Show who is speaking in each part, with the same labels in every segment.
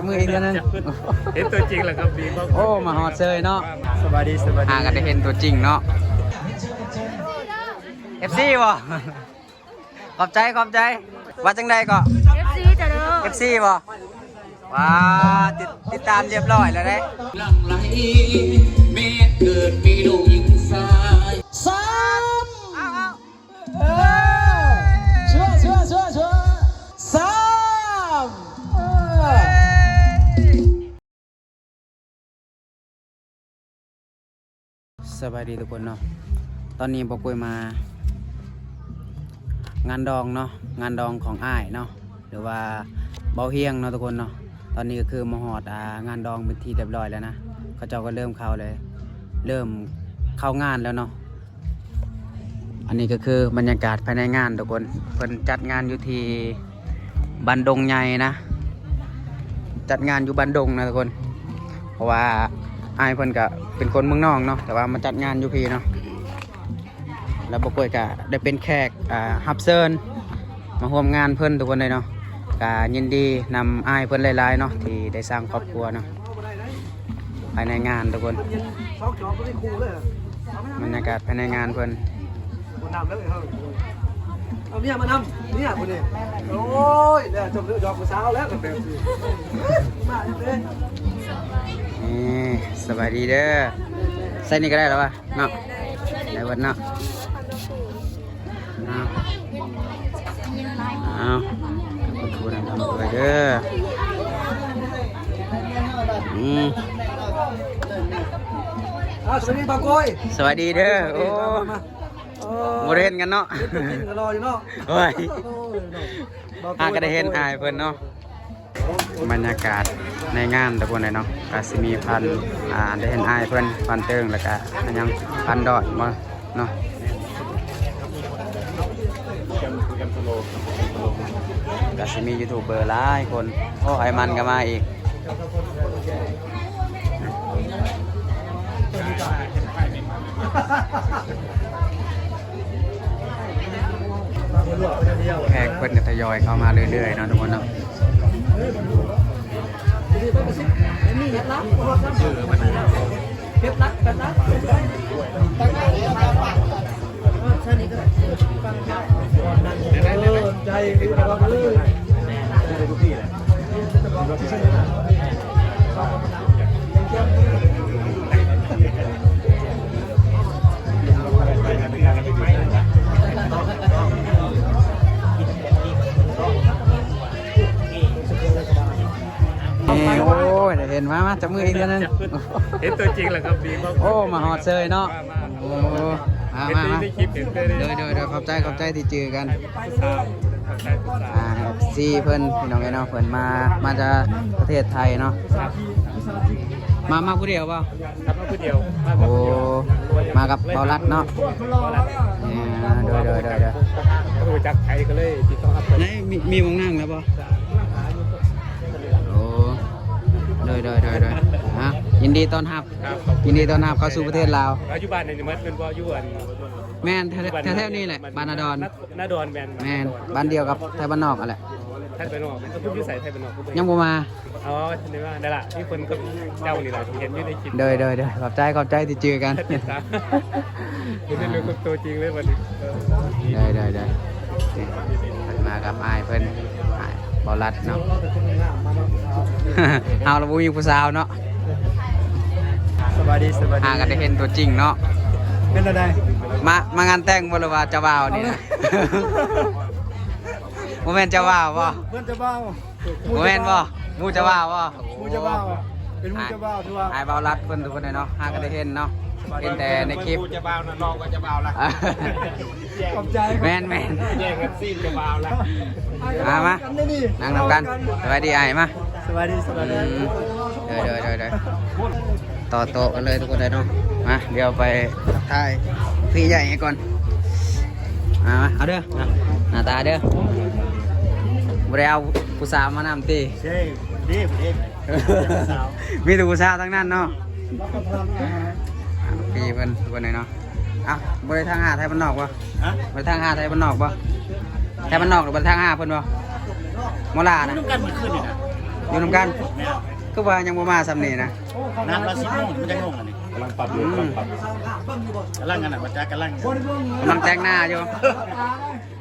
Speaker 1: มืออีกแล้วนึง
Speaker 2: เห็นตัวจริงแหละครับดีมาก
Speaker 1: โอ้มาฮอดเซยเนาะ
Speaker 2: สบายดี
Speaker 1: กันได้เห็นตัวจริงเนาะ FC บ่ขอบใจว่าจังใดก็
Speaker 3: FC จ้ะเด้อ
Speaker 1: FC บ่ว้าติดตามเรียบร้อยแล้วเด้หลังไหลเมฆเกิดมีลูกหญิงสาย
Speaker 4: เชื่อสาม
Speaker 1: สบายดีทุกคนเนาะตอนนี้บอกคุยมางานดองเนาะงานดองของอ้ายเนาะหรือว่าเบาเฮียงเนาะทุกคนเนาะตอนนี้ก็คือมาหอดงานดองเป็นที่เรียบร้อยแล้วนะเขาเจ้าก็เริ่มเข้าเลยเริ่มเข้างานแล้วเนาะอันนี้ก็คือบรรยากาศภายในงานทุกคนเพิ่นจัดงานอยู่ที่บันดงใหญ่นะจัดงานอยู่บันดงนะทุกคนเพราะว่าอ้ายเพิ่นก็เป็นคนเมืองนอกเนาะแต่ว่ามาจัดงานอยู่พี่เนาะแล้วบอกคุยก็ได้เป็นแขกฮับเซิร์นมาร่วมงานเพิ่นทุกคนเลยเนาะก็ยินดีนำอ้ายเพิ่นหลายๆเนาะที่ได้สร้างครอบครัวเนาะภายในงานทุกคนบรรยากาศภายในงานเพิ่น
Speaker 4: เอาเมียมานำเนี่ยคนนี้โอ้ยเนี่ยจบเรื่องยอมมือสาวแล้วกับแบบนี้มาเลย
Speaker 1: นี่สบายดีเด้อใส่นี่ก็ได้แล้ววะเนาะได้วันเนาะเอาขอบคุณนะครับไปเด้อ
Speaker 4: สวัสดีบางโกย
Speaker 1: สวัสดีเด้อโอ้โมเรนกันเนาะ
Speaker 4: รออยู่เนาะ
Speaker 1: โอ้ยก็ได้เห็นอายเพิ่นเนาะบรรยากาศในงานตะบนไหนเนาะก็สิมีพันได้เห็นอายเพิ่นพันเติงแล้วก็ยังพันดอดมาเนาะก็สิมียูทูบเบอร์หลายคนโอ้ไอมันก็มาอีกแขกเพิ่นก็ทยอยเข้ามาเรื่อยๆเนาะทุกคนเนาะ
Speaker 4: ใจเราเลย
Speaker 1: โอ้ยเห็นมาจับมืออีกแล้วนึง
Speaker 2: เห็นตัวจริงแหละครับดีมาก
Speaker 1: โอ้มาฮอดเซยเนาะโอ้มา
Speaker 2: ในคลิปเห็นเลย
Speaker 1: โดยขอบใจที่เจอกันซีเพิ่นพี่น้องไอ้เนาะเพิ่นมาจากประเทศไทยเนาะมาผู้เดียวเปล่า
Speaker 2: ครับมาผู้เดียว
Speaker 1: โอ้มากับเบาลัดเนาะโดย
Speaker 2: รู้จักไทยก็เลยติดต่อครับ
Speaker 1: มีวงนั่งแล้วเปล่าโอ้โดยฮะยินดีต้อนรับเข้าสู่ประเทศลาว
Speaker 2: ปัจจุบันในมัดเป็นบ่อยู่อัน
Speaker 1: แม่นแถวนี้แหละบ้านนาดอนแม่นบ้านเดียวกับไทยบ้านนอกอะไร
Speaker 2: ไทยบ้านนอกมันก็พูดอยู่ใส่ไทยบ้านนอก
Speaker 1: ยังบ่มา
Speaker 2: อ๋อนี่ว่านั่นแหละที่คนก็เจ้านี่แหละที่เห็นอยู่ในคลิป
Speaker 1: โดยขอบใจที่เจอกัน
Speaker 2: เห็นในรูปตัวจริงเลยวันนี้
Speaker 1: ได้มากับอ้ายเพิ่นบอลัดเนาะเอาละบุมีผู้สาวเนาะ
Speaker 2: สบายดี
Speaker 1: กันได้เห็นตัวจริงเนาะ
Speaker 4: เป็นอะไร
Speaker 1: มางานแต่งบ่หรือว่าเจ้าบ่าวนี่นะโมเมนต์เจ้าบ่าวบ่
Speaker 4: เพื่อนเจ้าบ่าว
Speaker 1: โมเมนต์บ่มูเจ้าบ่าวบ่
Speaker 4: มูเจ้าบ่าวเป็นมูเจ้าบ่าวที่ว่า
Speaker 1: ไอ้บ่าวรัดเพิ่นทุกคนเลยเนาะกันได้เห็นเนาะเห็นแต่ในคลิป
Speaker 2: มูเจ้าบ่าวนะน้องก็เจ้าบ่าวละ
Speaker 4: ขอบใจ
Speaker 1: แม่น
Speaker 2: แย่งกันซีนเจ้าบ่าวละ
Speaker 1: มานั่งนำกันสวัสดีไอ้มา
Speaker 4: สวัสดี
Speaker 1: เดี๋ยวต่อโต๊ะกันเลยทุกคนเลยเนาะมาเดี๋ยวไปถ่ายพี่ใหญ่ก่อนมาเอาเด้อหน้าตาเด้อบ่ได้เอาผู้สาวมานำตี
Speaker 4: ใช่ดี
Speaker 1: มีแต่ผู้สาวทั้งนั้นเนาะพี่เพิ่นทุกคนเลยเนาะบ่ได้ทางหาไทยบ้านนอกบ่บ่ได้ทางหาไทยบ้านนอกบ่ไทยบ้านนอกหรือบ่ได้ทางหาเพิ่นบ่มอลานะ
Speaker 4: ต้องการมันขึ้นนี่นะ
Speaker 1: อยู่นำกันคือว่ายังบ่มาซ้ำนี่นะ
Speaker 3: นัดละ10 โมงมันจะงงอันนี้
Speaker 2: กำลังปรับอยู่กำลังปรับอยู่
Speaker 3: กำลังกันน่ะมันจะกำลัง
Speaker 1: กำลังแต่งหน้าอยู่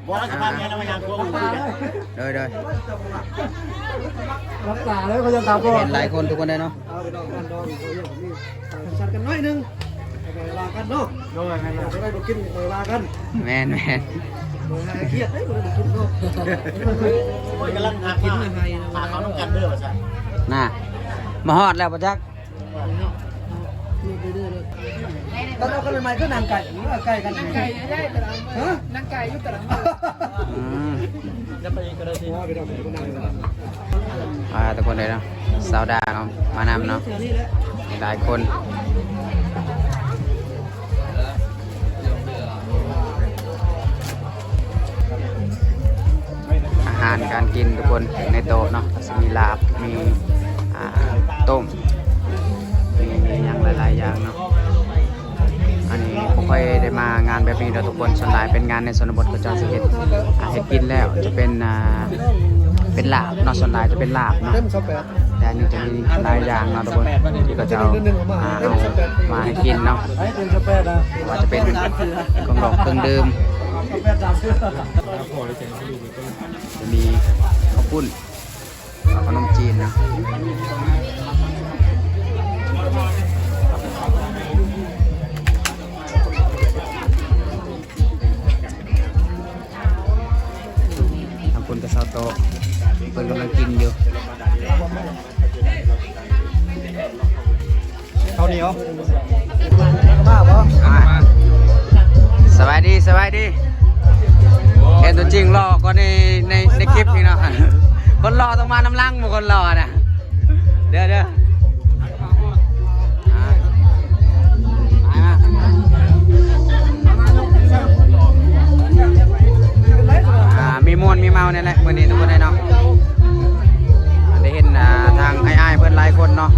Speaker 3: บ่ว่าสภาพเนี้ยนะมันยังกลัวมันคุยกัน
Speaker 1: เด้อ
Speaker 4: รักษาแล้วเขาจะตามพ่อ
Speaker 1: เห็นหลายคนทุกคนได้เนาะ
Speaker 4: เอาไปดองกันดองนี่ชัดกันน้อยนึงไปลากันเนาะโดยให้เราได้บ่กินไปลากัน
Speaker 1: แม่น
Speaker 4: โดยให้เครียดได้บ่ได้กินเนาะ
Speaker 3: โอ้ยกำลังหากินหาเขาน้ำกันเด้อว่าซั่น
Speaker 1: น่ะมาฮอดแล้วบ่จัก
Speaker 4: ตอนเอากันใหม่ก็นางไก่ไก่กันไก่ได้แต่ละฮะนางไก่อยู่แต่ละ
Speaker 1: อืม
Speaker 3: จะไปอีกก็ได้สิ
Speaker 4: ไปดองกันนาง
Speaker 1: ทุกคนเลยเนาะสาวดาเนาะมานำเนาะมีหลายคนอาหารการกินทุกคนในโต๊ะเนาะมีลาบมีต้มมีอย่างหลายๆอย่างเนาะอันนี้ผมเคยได้มางานแบบนี้เราทุกคนส่วนใหญ่เป็นงานในชนบทก็จะเห็นเห็ดกินแล้วจะเป็นลาบเนาะส่วนใหญ่จะเป็นลาบเนาะแต่อันนี้จะมีหลายอย่างเนาะทุกคนที่ก็จะเอามาให้กินเนาะว่าจะเป็นของดอกเครื่องดื่มจะมีข้าวปุ้นขนมจีนเนาะทางคนกับเซาโตะเพิ่นกำลังกินอยู่
Speaker 4: ข้าวเหนียวมาบ่
Speaker 1: สบายดีเห็นตัวจริงรอก็ในคลิปนี่เนาะคนรอต้องมาน้ำลังหมู่คนรอนะเด้อมีมวนมีเมาเนี่ยแหละวันนี้ทุกคนได้เนาะได้เห็นทางอ้ายเพื่อนหลายคนเนาะ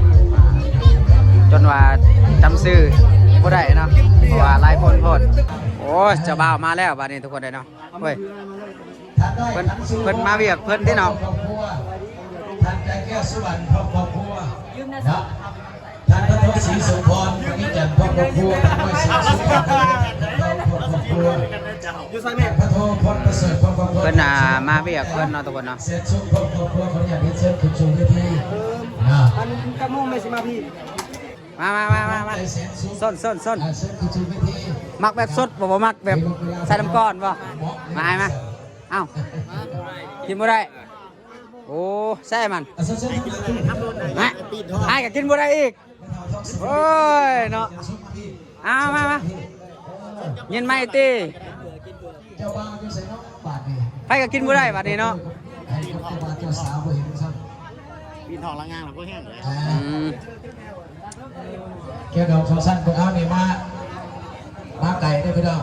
Speaker 1: จนว่าจำชื่อบ่ได้เนาะเพราะว่าหลายคนโพดโอ้ยเจ้าบ่าวมาแล้วบัดนี้ทุกคนได้เนาะเฮ้ยเพิ่นมาเวียกเพิ่นที่เนาะ
Speaker 5: ท่านใจแก้วสุวรรณพร้อมครอบครัวนะท่านพระโทศรีสุพรวันนี้จันทร์พร้อมครอบครัวท่านห้วยศรีสุพรพร้อมครอบครัวพระโทพรประเสริฐพร้อมครอบครัว
Speaker 1: เพิ่นมาเวียกเพิ่นเนาะทุกคนเนาะ
Speaker 5: เสร็จสุพรพร้อมครอบครัวขออนุญาตเรียนเชิญคุณชูวิทย์นะ
Speaker 4: อันกระโมงไม่สิมาพี่
Speaker 1: มาส้น
Speaker 5: เชิญคุณชูวิทย์
Speaker 1: มักแบบสดบ่มักแบบใส่น้ำก้อนบ่มาให้มาเอ้ากินบ่ได้โอ้แซ่มันฮะให้ก็กินบ่ได้อีกโอ้ยเนาะเอามายินไหมตี
Speaker 5: เจ้าบ้านอยู่ใส่น้องบาทนี่
Speaker 1: ไปก็กินบ่ได้บัดนี้เนาะ
Speaker 5: ให้ครอบครัวเจ้าสาวไปเห็นซ้
Speaker 3: ปีนทองละงางแล้วก็แห้งเลย
Speaker 5: ำเกี่ยวกับสองสั้นพวกเอานี่มาไก่ได้พี่น้อง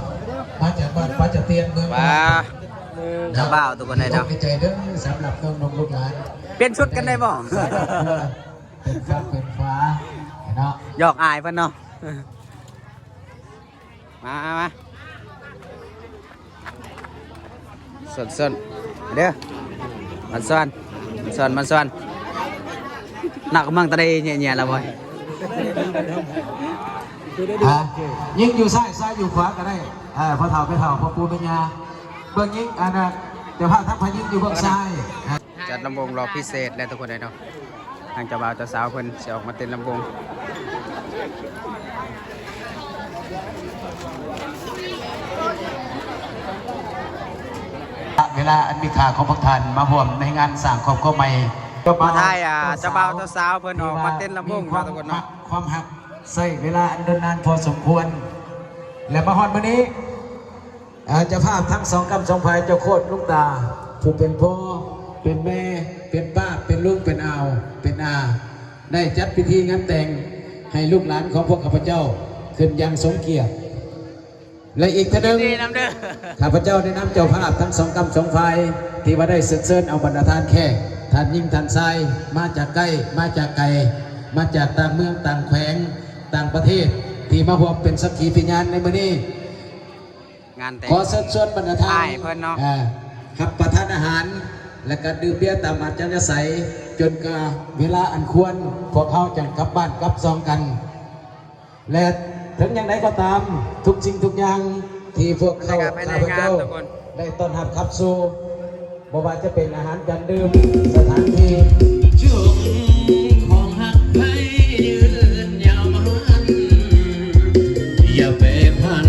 Speaker 5: มาจากบ้านมาจากเตียนเมือง
Speaker 1: ว้าเจ้าบ่าวทุกคนได้เนาะ
Speaker 5: ใจเด้อสำหรับน้องลูกหลาน
Speaker 1: เปลี่ยนชุดกันได้บ่
Speaker 5: เป็นฟ้าเป็นฟ้าเนาะ
Speaker 1: หยอกอายเพิ่นเนาะมาส่วนเด้อมันส่วนหนักมั่งตะได้แย่ๆแล้วบ่
Speaker 5: ยิงอยู่ซ้ายอยู่ขวาก็ได้พอเท่าไปเท่าพอปูเป็นยาเบื้องยิงอันนั้นเดี๋ยวพาทักพายิงอยู่เบื้องซ้าย
Speaker 1: จัดลำวงรอพิเศษแล้วทุกคนได้เนาะทางเจ้าบ่าวเจ้าสาวเพิ่นสิออกมาเต้นลำวง
Speaker 5: เวลาอันมีค่าของพวกท่านมาร่วมในงานสร้างครอบครัวใหม่
Speaker 1: มาท้ายเจ้าบ่าวเจ้าสาวเพิ่นออกมาเต้นลำวงเนาะทุกคนเนาะ
Speaker 5: ความหักใส่เวลาอันเดินนานพอสมควร และมาฮอดมื้อนี้เจ้าภาพทั้งสองกำสองภายเจ้าโคตรลูกตาผู้เป็นพ่อเป็นแม่เป็นป้าเป็นลูกเป็นอาวเป็นอาได้จัดพิธีงานแต่งให้ลูกหลานของพวกข้าพเจ้าขึ้นอย่างสมเกียรติและอีกท่านหนึ่ง
Speaker 1: ดีน้ำเด้อ
Speaker 5: ข้าพเจ้าได้นำเจ้าภาพทั้งสองกำสองฝ่ายที่ว่าได้เชิญเอาบรรดาท่านแค่ท่านยิ่งท่านทรายมาจากใกล้มาจากไกลมาจากต่างเมืองต่างแขวงต่างประเทศที่มาพบเป็นสักขีพยานในมื้อนี้
Speaker 1: งานแต่ง
Speaker 5: ขอเชิญบรรดาท่าน
Speaker 1: ใช่เพิ่นเนาะ
Speaker 5: ครับประทานอาหาร และก็ดื่มเบียร์ตามอัธยาศัยจนกาเวลาอันควรพวกเขาจะกลับบ้านกลับซองกัน และถึงอย่างไรก็ตามทุกสิ่งทุกอย่างที่พวกเขาข้าพเจ้าได้ต้อนรับขับสู่บ่ว่าจะเป็นอาหารการดื่มสถานที่จุ่มของหักให้ยืนยาวมันอย่าไปพัน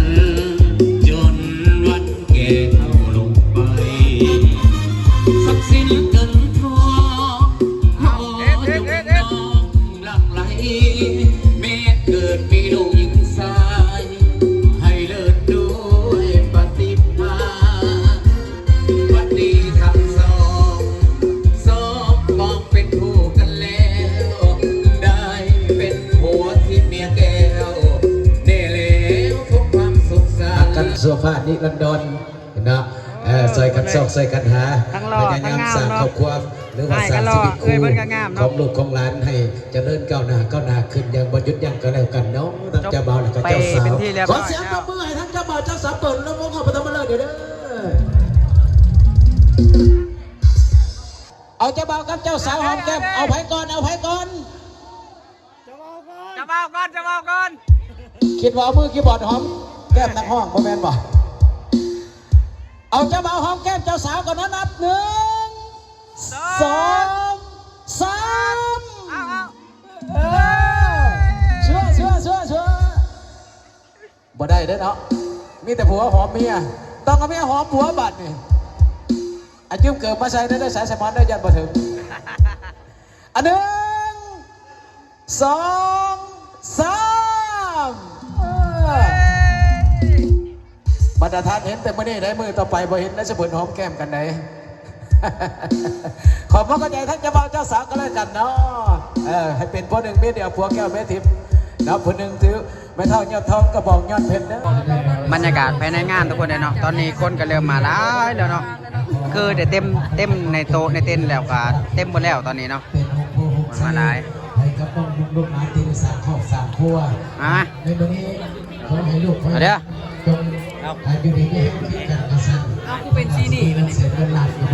Speaker 5: จนวันแก่เข้าลงไปสักสิ้นเกินทอขอจงน้อมหลั่งไหลเมื่อเกิดมีลูกหญิงชายให้เลิศด้วยปฏิภาณวันนี้ทั้งสองมองเป็นคู่กันแล้วได้เป็นผัวที่เมียแก้วเน่แล้วทุกความสุขสันต์กันโซฟานิรันดรนะใส่กันซอกใส่กันหาพยายามสร้างครอบครัวหรือว่าสร้างชีวิตคู่ของลูกของหลานให้เจริญก้าวหน้าขึ้นอย่างบ่หยุดยั้งก็แล้วกันเนาะทั้งเจ้าบ่าวและก็เจ้าสาวขอเสียงปรบมือให้ทั้งเจ้าบ่าวเจ้าสาวเปิดแล้วมองเข้าไปทำมาเลยเดี๋ยวเอาเจ้าบ่าวกับเจ้าสาวหอมแก้มเอาไผก่อนเจ้าบ่าวก่อนคิดว่าเอามือคีย์บอร์ดหอมแก้มนักห้องบ่แม่นบ่เอาเจ้าบ่าวหอมแก้มเจ้าสาวก่อนนะนับ1 2 3เชื่อบ่ได้เด้อเนาะมีแต่ผัวหอมเมียต้องเอาเมียหอมผัวบัดนี่อาจิ้มเกิดมาใส่ได้สายสมอนได้ยันบ่ถึงอัน1 2 3บรรดาท่านเห็นแต่เมื่อนี้ได้มือต่อไปบ่เห็นได้สมบูรณ์หอมแก้มกันไหน ขอบพระคุณใจทั้งเจ้าบ่าวเจ้าสาวก็แล้วกันเนาะให้เป็นผัวหนึ่งเมียเดียวผัวแก้วเมียทิพย์เนาะผัวหนึ่งถือไม่เท่ายอดทองกระบอกยอดเพชรเนาะบรรยากาศภายในงานทุกคนเลยเนาะตอนนี้คนก็เริ่มมาแล้วเนาะคือเดี๋ยวเต็มในโต๊ะในเต็นท์แล้วก็เต็มหมดแล้วตอนนี้เนาะมาหลายให้กระป๋องลูกหลานที่ได้สร้างครอบครัวในวันนี้ขอให้ลูกขอเดี๋ยวอยู่ดีมีแห่งกันกระสันกูเป็นซีนี่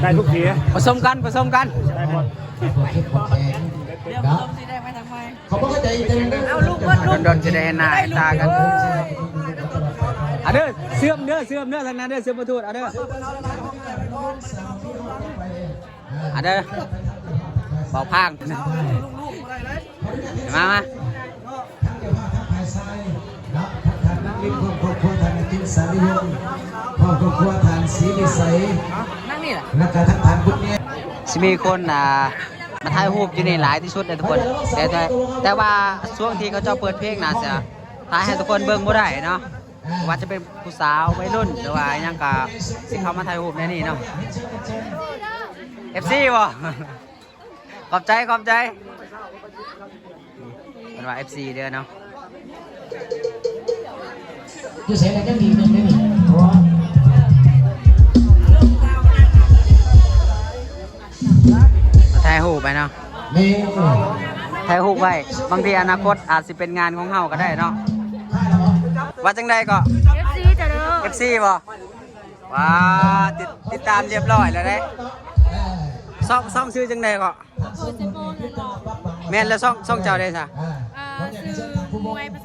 Speaker 2: ได้ทุกที
Speaker 1: ผสมกัน
Speaker 2: ได้หมด
Speaker 5: เรื่องผสมสีได้ไหมทำไมเขาบอกว่าใจเอาลูก
Speaker 1: โดนจะได้หน้าตากันเด้อเสื่อมเด้อทางนั้นเด้อเสื่อมประตูเด้อเบาพังมาลิงครอบครัวทางกินสาริยงพ่อครอบครัวทางศรีวิสัยนั่งนี่แหละนักการทั้งทางพุทธเนี่ยสิมีคนมาถ่ายรูปอยู่ในหลายที่สุดเลยทุกคนแต่ว่าช่วงที่เขาเจ้าเปิดเพลงน่าจะถ่ายให้ทุกคนเบิ่งบ่ได้เนาะว่าจะเป็นผู้สาววัยรุ่นหรือว่ายังก็สิเขามาถ่ายรูปในนี่เนาะ FC บ่ขอบใจเป็นว่า FC เด้อเนาะอยู่ใส่อะไรกันดีนึงนี่ถ่ายรูปไปเนาะถ่ายรูปไว้บางทีอนาคตอาจจะเป็นงานของเฮาก็ได้เนาะว่าจังใดก็
Speaker 6: FC จ้ะเด้อ
Speaker 1: FC บ่ว้าติดตามเรียบร้อยแล้วเด้ซ่องชื่อจังใดก็แม่นแล้วซ่องเจ้าได้ซะ
Speaker 6: ชื่อมวยภา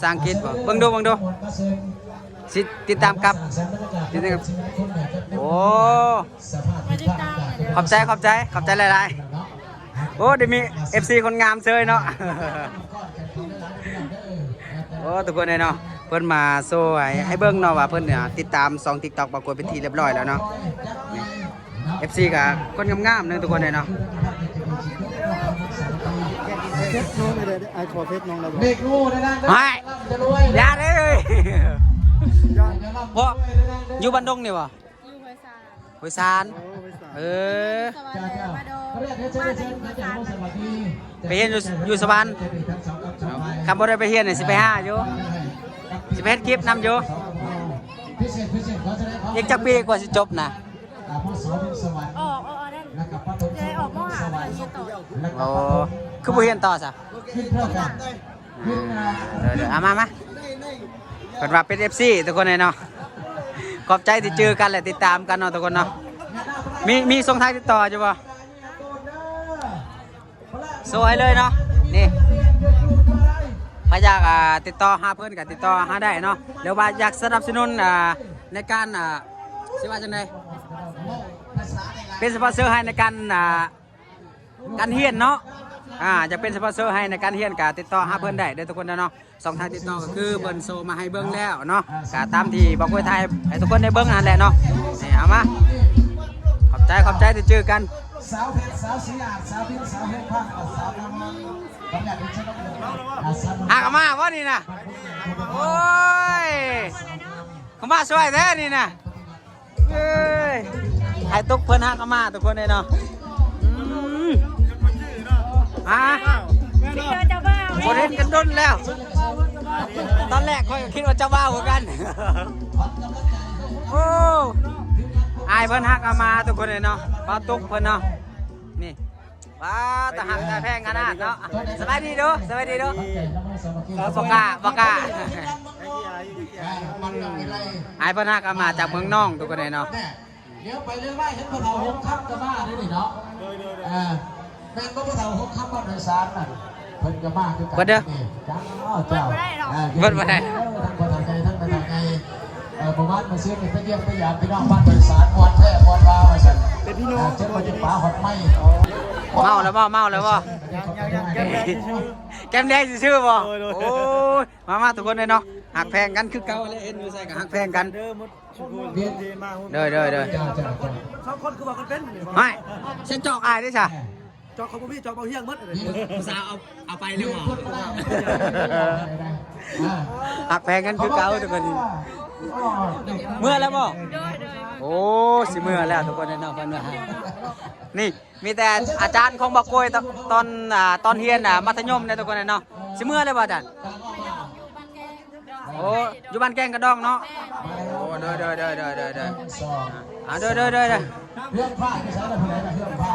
Speaker 6: ษาอังกฤษ
Speaker 1: บ่เบิ่งดูสิติดตามกับโอ้ขอบใจหลายๆโอ้เดี๋ยวมี FC คนงามเชยเนาะโอ้ทุกคนเลยเนาะเพิ่นมาโซ่ให้เบิ่งเนาะว่าเพิ่นเนี่ยติดตาม2 TikTok ปรากฏเป็นทีเรียบร้อยแล้วเนาะ FC กับคนงามๆนึงทุกคนเลยเนาะ
Speaker 4: เพชรน้องเลยไอ้ขอเพชรน้องเรา
Speaker 5: เด็กงูนะนั่นจะรวย
Speaker 1: อย่าเลยเพราะอยู่บันดงนี่วะ
Speaker 6: อยู่
Speaker 1: ห้วยซานไปเฮียนอยู่สวรรค์คำบ่ได้ไปเฮียนเนี่ยสิไป5อยู่สิไปเฮ็ดคลิปนำอยู่อีกจักปีกว่าสิจบนะ
Speaker 6: ออกนั่นจะออกมหาวิทยาลัยต่อ
Speaker 1: โอ้คือบ่เฮียนต่อซะเอามาเพิ่นว่าเป็น FC ทุกคนเลยเนาะขอบใจที่เจอกันและติดตามกันเนาะทุกคนเนาะ มีส่งท้ายติดต่ออยู่ป่ะสวยเลยเนาะนี่ถ้าอยากติดต่อหาเพื่อนกับติดต่อหาได้เนาะหรือว่าอยากสนับสนุนในการสิว่าจังไดเป็นสปอนเซอร์ให้ในการเฮียนเนาะจะเป็นสปอนเซอร์ให้ในการเฮียนกับติดต่อหาเพื่อนได้เด้อทุกคนนะเนาะสองทางติดต่อก็คือเบิ้ลโซมาให้เบิ้งแล้วเนาะก็ตามที่บอกไว้ไทยให้ทุกคนได้เบิ้งนั่นแหละเนาะนี่เอามาขอบใจที่เจอกัน
Speaker 6: สาวเพชรสาวสีอาดสาวพินสาวเพชรพักสาวน้ำมันบางอย่างเป็นเช่นนั้น
Speaker 1: หากมาว่านี่นะโอ้ยเขามาช่วยแท้นี่นะเอ้ยไอ้ตุกเพิ่นหากมาทุกคนเลยเนาะคนเห็นกันด้นแล้วตอนแรกค่อยคิดว่าจะบ้าเหมือนกันโอ้ไอ้เพิ่นหักมาทุกคนเลยเนาะป้าตุกเพิ่นเนาะนี่ว้าตะหักตะแพงกันนะเนาะสบายดีดูสบายดีดูบอกกาไอ้เพิ่นหักมาจากเมืองน้องทุกคนเลยเนาะ
Speaker 6: เดี๋ยวไปเรื่อยๆเห็นพวกเราหกค่ำกันมาด้วยนี่เนาะแม่นพวกเราหกค่ำบ้านโดยสารน่ะเพิ่นก็มาคือกันจ้าเจ้า
Speaker 1: เบิดบ่ได้
Speaker 6: ทั้งคนทางไกลทั้งไปทางไกลประวัติมาซื้อไปเยี่ยมไปยามพี่น้องบ้านโดยสารมวนแท้มวนวาวสั่นเป็นพี่น้องเจ้ามาจิป๋าหอดไม้
Speaker 1: เมาแล้วบ่แก้มแดงซื่อบ่โอ้ยมาทุกคนเลยเนาะหักแพงกันคือเก่าเลยเห็นอยู่ใส่กับหักแพงกันเด้อ
Speaker 4: สองคนคือบอกกันเป็น
Speaker 1: ไม่ฉันจอกอายได้จ้ะ
Speaker 4: จอกของพี่จอกเบาเฮียงมัดเลย
Speaker 1: ภาษาเอาไปเลยบ่หักแพงกันคือเก่าทุกคนเมื่อแล้วบ่โอ้สิเมื่อแล้วทุกคนเนาะเพิ่นว่านี่มีแต่อาจารย์ของบักโกยตอนเรียนมัธยมเนี่ยทุกคนเนาะสิเมื่อเลยบ่อาจารย์โอ้อยู่บ้านแกงกระดองเนาะโอ้เด้อเด้อเรื่องผ้าไม่ใช่อะไรนะเรื่องผ้า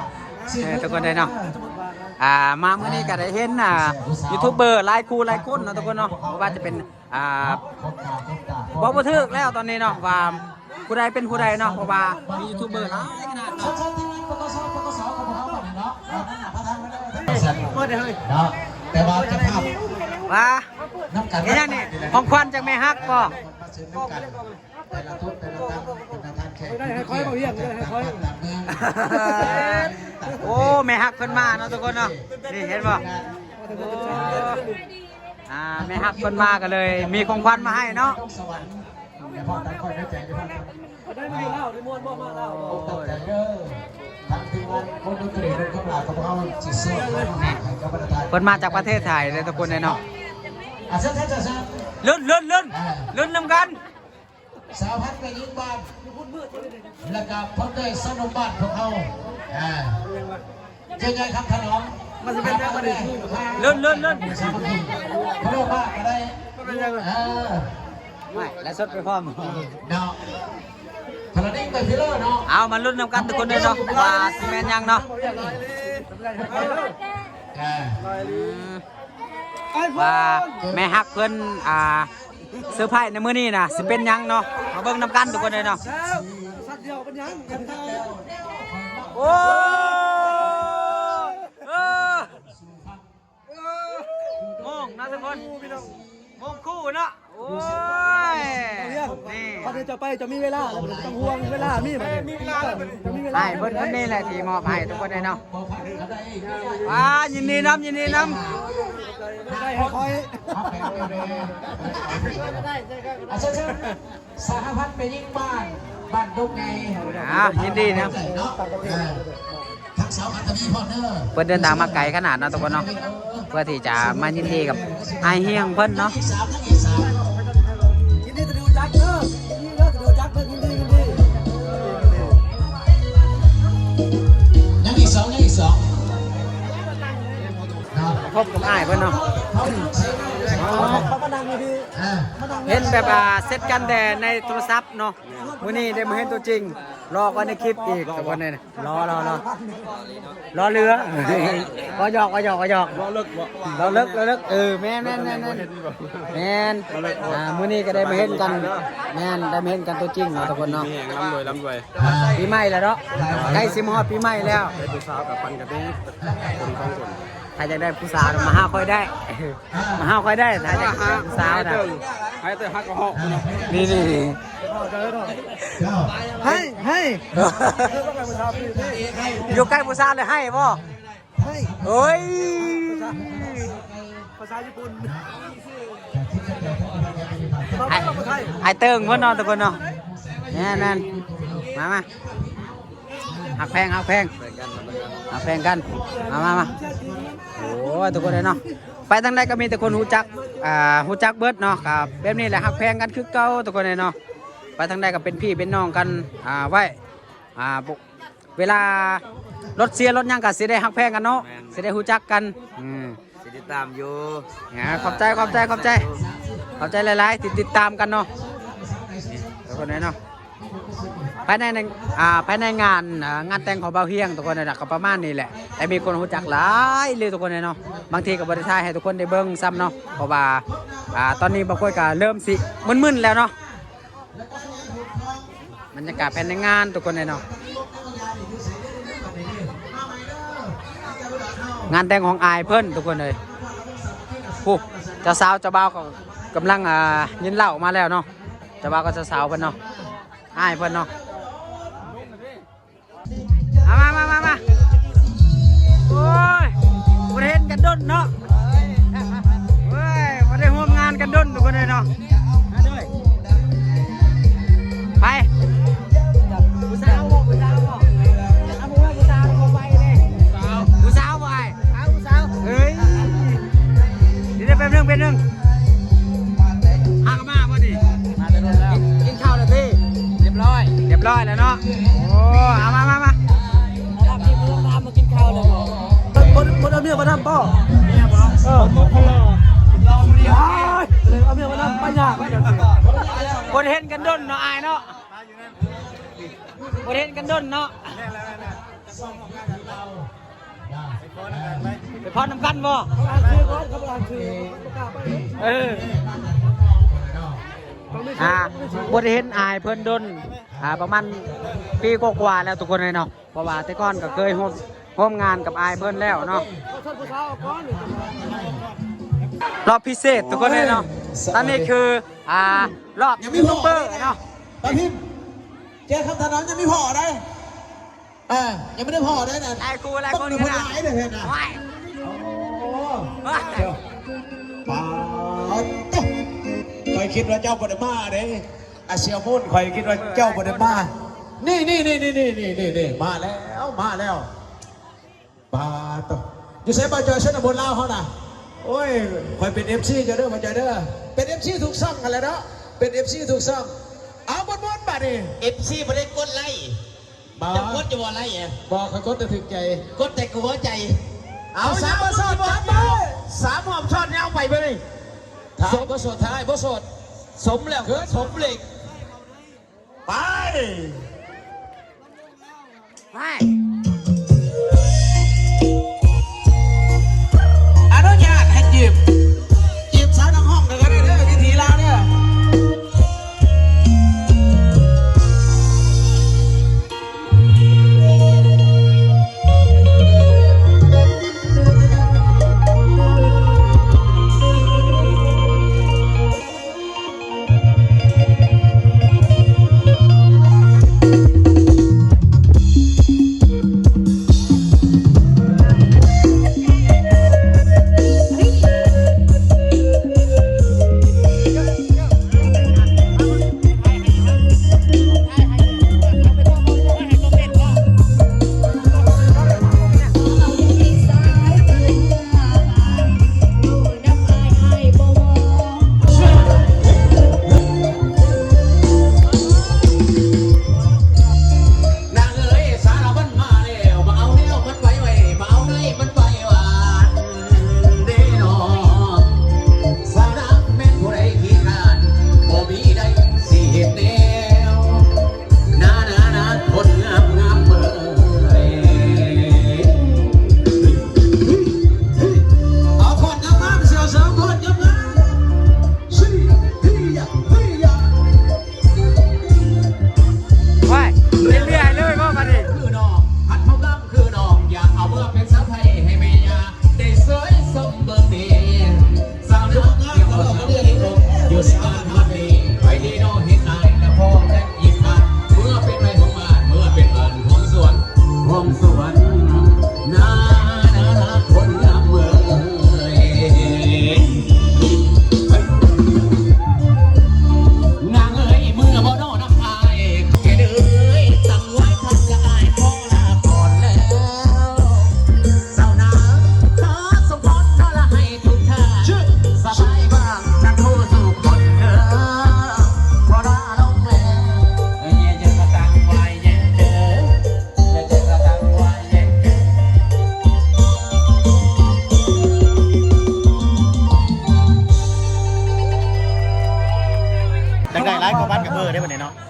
Speaker 1: ทุกคนได้เนาะมาเมื่อนี้ก็ได้เห็นยูทูบเบอร์หลายคู่หลายคนเนาะทุกคนเนาะว่าจะเป็นบอกบ่ถึกแล้วตอนนี้เนาะว่าผู้ใดเป็นผู้ใดเนาะเพราะว่ามียูทูบเบอร์หลายขนาดเนาะ
Speaker 6: แต่ว่าจะภาพ
Speaker 1: ว่าเห็นยังนี่ของขวัญจากแม่ฮักก็
Speaker 6: แต่ละทุกแต่ละตั้งแต่ละท่านแขก
Speaker 4: ได้ให้คอยเบาเฮียงได้ให้คอย
Speaker 1: โอ้แม่ฮักเพิ่นมาเนาะทุกคนเนาะนี่เห็นบ่แม่ฮักเพิ่นมาก็เลยมีของขวัญมาให้เนาะ
Speaker 4: ได้มาเล่าได้ม้วนบ่มาเล่า
Speaker 6: ทางทีมงานคนดนตรีคนกำลังเขาเอาจิตเสื้อ
Speaker 1: เพิ่นมาจากประเทศไทยเลยทุกคนเลยเนาะลุ้นนำกัน
Speaker 6: สาวพัดไปยิงบ้านแล้วก็พ้นได้สนุกบ้านพวกเขาเจ้าใหญ่ครับถนอม
Speaker 4: มันจะเป็นยังไง
Speaker 1: ลุ้น
Speaker 6: พระบ้าก็ได้
Speaker 1: ไม่และสดไปพร้อม
Speaker 6: เนาะพลังนิ่งไปพิโร่เนาะ
Speaker 1: เอามาลุ้นนำกันทุกคนเลยเนาะว่าซีเมนยังเนาะว่าแม่ฮักเพิ่นเซอร์ไพรส์ในมื้อนี้นะสิเป็นยังเนาะมาเบิ่งนำกันทุกคนเลยเนาะ
Speaker 4: สัตว์เดียวเป็นยัง
Speaker 1: โอ้มองนะทุกคนมองคู่เนาะโอ้ย
Speaker 4: นี่พอจะไปจะมีเวลาต้องห่วงเวลามีมั้ยมีเวลา
Speaker 1: ไอ้เพิ่นคนนี้แหละที่มอบให้ทุกคนเลยเนาะยินดีนำ
Speaker 4: ได้ให้คอย
Speaker 6: สหพัฒน์ไปยิงบ้านดุกไง
Speaker 1: ยินดีนะ
Speaker 6: ทั้งสาวอัตมีพอเนอร์
Speaker 1: เพิ่นเดินทางมาไกลขนาดเนาะทุกคนเนาะเพื่อที่จะมายินดีกับไอเฮียงเพิ่นเนาะ
Speaker 4: ยินดีจะดูจักเด้อยินดีจะดูจักเด้อยินดี
Speaker 6: ยังอีกสอง
Speaker 1: พบกับอ้ายเพิ่นเนาะ
Speaker 4: เขามานั่งอยู่ที่
Speaker 1: เห็นแบบเซตกันแต่ในโทรศัพท์เนาะมื้อนี้ได้มาเห็นตัวจริงรอกันในคลิปอีกทุกคนเลยรอเรือก็หยอกรอเลิกแม่นมื้อนี้ก็ได้มาเห็นกันแม่นได้มาเห็นกันตัวจริงเนาะทุกคนเนาะลำรวยปีใหม่แล้วเนาะใกล้สิมาฮอดปีใหม่แล้วผู้สาวกับปันกันได้คนถ้าอยากได้ผู้สาวมาหาค่อยได้มาหาค่อยได้ถ้าอยากได้ผู้สาวนะให้แต่ฮักก็ฮอกนี่ให้อยู่ใกล้ผู้สาวเลยให้บ่เอ้ย
Speaker 4: ภาษาญี่ปุ่น
Speaker 1: ไอเติงเพื่อนนอนทุกคนเนาะนั่นมาหักแพงกันมาโอ้ทุกคนเลยเนาะไปทางใดก็มีแต่คนหูจักเบิดเนาะครับแบบนี้แหละหักแพงกันคือเก่าทุกคนเลยเนาะไปทางใดก็เป็นพี่เป็นน้องกันไว้เวลารถเสียรถยังก็สิได้หักแพงกันเนาะสิได้หูจักกันสิติดตามอยู่ขอบใจหลายๆติดตามกันเนาะทุกคนเลยเนาะภายในงานแต่งของเบาเฮียงทุกคนเลยนะก็ประมาณนี้แหละแต่มีคนรู้จักหลายเลยทุกคนเลยเนาะบางทีกับบริษัทให้ทุกคนได้เบิ่งซ้ำเนาะเพราะว่าตอนนี้บางคนก็เริ่มสิมึนๆแล้วเนาะบรรยากาศภายในงานทุกคนเลยเนาะงานแต่งของอายเพิ่นทุกคนเลยผู้เจ้าสาวเจ้าบ่าวก็กำลังยินเหล้ามาแล้วเนาะเจ้าบ่าวก็เจ้าสาวเพิ่นเนาะอายเพิ่นเนาะมาโอ้ยบ่ได้เห็นกันดนเนาะเฮ้ยบ่ได้ร่วมงานกันดนทุกคนเลยเนาะไปผู้สาวบ่ผู้สาวบ่ไปเลยผู้สาวบ่ไอ้ผู้สาวเฮ้ยเดี๋ยวเป็นหนึ่งหากมาบ่ดิมาแต่แล้วกินข้าวแล้วพี่เรียบร้อยแล้วเนาะโอ้เอามารับที่มึงทำมากินข้าวเลย
Speaker 4: คนเอาเมียมาทำป่อเอาเมียมาทำปัญญา
Speaker 1: คนเห็นกันดนเนาะอายเนาะคนเห็นกันดนเนาะไปพอน้ำกันบ่บทเห็นอายเพิ่นดนประมาณปีกว่าแล้วทุกคนเลยเนาะเพราะว่าแต่ก่อนก็เคยร่วมงานกับอายเพิ่นแล้วเนาะรอบพิเศษทุกคนเลยเนาะตอนนี้คือรอบยูทูบเบอร์เนาะ
Speaker 6: ตอนพิมเจอคำถามยังไม่พอได้ยังไม่ได้พอได้นะ
Speaker 1: ไอ้กูอะไรคนนี้นะ
Speaker 6: ป้าคอยคิดว่าเจ้าบไดมาเด้อาเซียมุ่นคอยคิดว่าเจ้าบไดมานี่มาแล้วป้าต่ออยู่เซฟบาจอยชนบนลาวเขาน่ะโอ้ยคอยเป็นFCเจ้าเด้อมาเจ้าเด้อเป็น FC ถูกซ่องกันแล้วเนาะเป็น FC ถูกซ่องเอาบนบัดนี่
Speaker 3: FC ไม่ได้กดไล่จะกดจะว่าไล่
Speaker 6: บอกเขากดแต่ถึงใจ
Speaker 3: กดแต่กูหัวใจ
Speaker 6: เอา3 หอมช็อตเนี่ยเอาไปเลยท้ายบ่สดท้ายบ่สด
Speaker 3: สมแล้วสมเหล็ก
Speaker 6: ไปอนุญาตให้จีบสาวทั้งห้องกันได้เด้อวิธีแล้วเนี่ย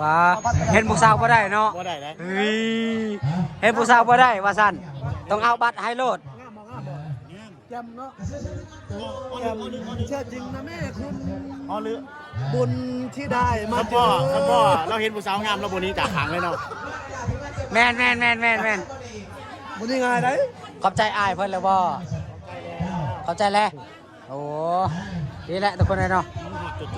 Speaker 1: ฟ้าเห็นผู้สาวบ่ได้เนาะ
Speaker 3: บ่ได้เลย
Speaker 1: เฮ้ยเห็นผู้สาวบ่ได้ว่าซั่นต้องเอาบัตรให้โลด
Speaker 4: จำเนาะจำเชื่อจริงนะแม่คุณ
Speaker 3: อ๋อหรือ
Speaker 4: บุญที่ได้มา
Speaker 3: ครับพ่อเราเห็นผู้สาวงามเราบนนี้จากหางเลยเนาะ
Speaker 1: แม่น
Speaker 4: บุญยังไงได้
Speaker 1: ขอบใจอ้ายเพิ่นแล้วบ่ขอบใจแล้วโอ้ดีแหละทุกคนเลยเนาะ
Speaker 3: จุด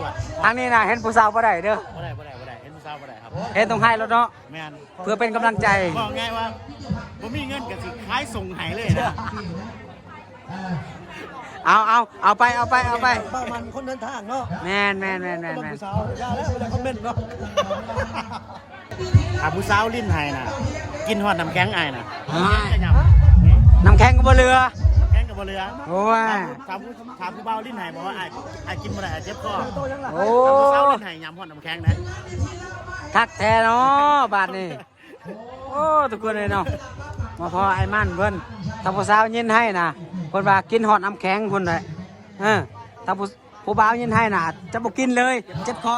Speaker 1: ทางนี้น่ะเห็นผู้สาวบ่ได้เด้อ
Speaker 3: บ่ได้เห็นผู้สาวบ่ได้ครับ
Speaker 1: เห็นต้องให้แล้วเนาะ
Speaker 3: แม่น
Speaker 1: เพื่อเป็นกำลังใจ
Speaker 3: บอกไงว่าผมมีเงินกับสิขายส่งไหเลยนะ
Speaker 1: เอาไป
Speaker 4: ป้ามันคนเดินทางเนาะ
Speaker 1: แม่น
Speaker 4: ต้องผู้สาวยาแล้วเวลาคอมเมนต์เนาะ
Speaker 3: อาผู้สาวลิ้นไห้น่ะกินฮอดน้ำแข็งไอ้น่ะ
Speaker 1: อ่า
Speaker 3: จะยำนี่
Speaker 1: น้ำแข็งก็บ่เรือ
Speaker 3: น้ำแข็งกับบเรือ
Speaker 1: โอ้ย
Speaker 3: ถามผู้เบาลิ้นไห้บอกว่าไอ้กินบ่ได้เจ็บคอ
Speaker 1: โอ้
Speaker 3: ถามผู้สาวลิ้นไห้ยำฮอดน้ำแข็งนะ
Speaker 1: ทักแท้เนาะบาดนี้โอ้ทุกคนเลยเนาะมาพอไอ้มั่นเพิ่นถ้าผู้สาวยินให้น่ะเพิ่นว่ากินฮอดน้ำแข็งเพิ่นเลยถ้าผู้บ่าวยินให้น่ะจะบ่กินเลยเจ็บคอ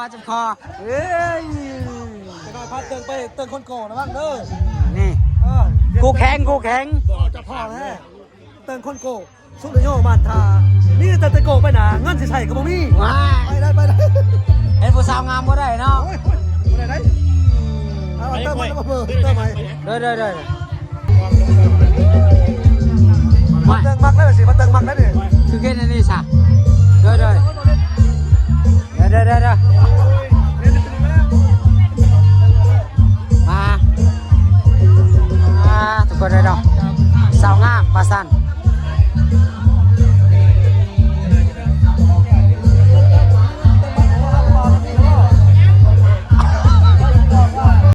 Speaker 1: เอ้ย
Speaker 4: จะน้อยพาเติงไปเติงคนโก่นะบ้างเด้อ
Speaker 1: นี่กูแข็ง
Speaker 4: จะพ่อแท้เติงคนโก่สุดโยบ้านทานี่แต่โก่ไปหนาเงินสิใส่กับบ่มี
Speaker 1: ว้า
Speaker 4: ไปได้
Speaker 1: เห็นผู้สาวงามบ่ได้เนาะ
Speaker 4: โอ้ยบ่ได้เอาเติมมาเติมใหม่
Speaker 1: เด้อ
Speaker 4: มาเติงมักได้สิมาเติงมักได้ดิ
Speaker 1: คือเกินอันนี้ซะเด้อมาทุกคนเลยเนาะสาวงามว่าซั่น